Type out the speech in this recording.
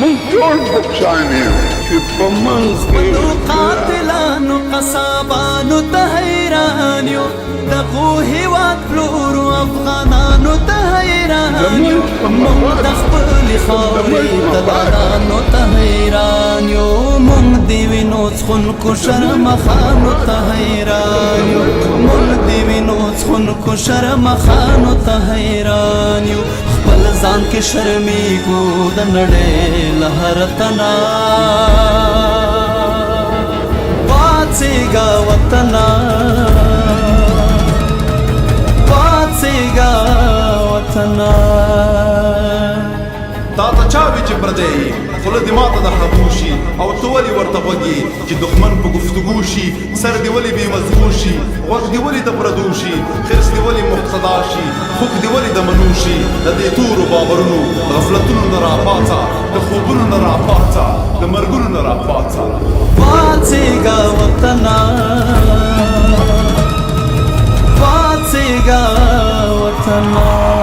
من ټول بخشان یو چې په منځ خپلو قاتلانو قصابانو ته حیران یو دغو هېواد پلورو افغانانو ته حیران یو موږ د خپلې خاورې دلالانو ته حیران یو موږ د وینو څښونکو شرمخانو ته حیران یو موږ د وینو څښونکو شرمخانو ته حیران یو خپل ځان کې شرمېږو د نړۍ له هر تنا پاڅېږه وطنه پاڅېږه وطنه تا ته چا وي چې پردی خوله دې ماته د حبو شي او ته ولې ورته غوږ یې چې دښمن په گفتګو شي سر دې ولې بې مضبوط شي غوږ دې ولې د پردو شي خرس دې ولې مقتدا شي خوږ دې ولې د منو شي د دې تورو باورونو غفلتونو نه راپاڅه د خوبونو نه راپاڅه د مرګونو نه راپاڅه پاڅېږه وطنه پاڅېږه وطنه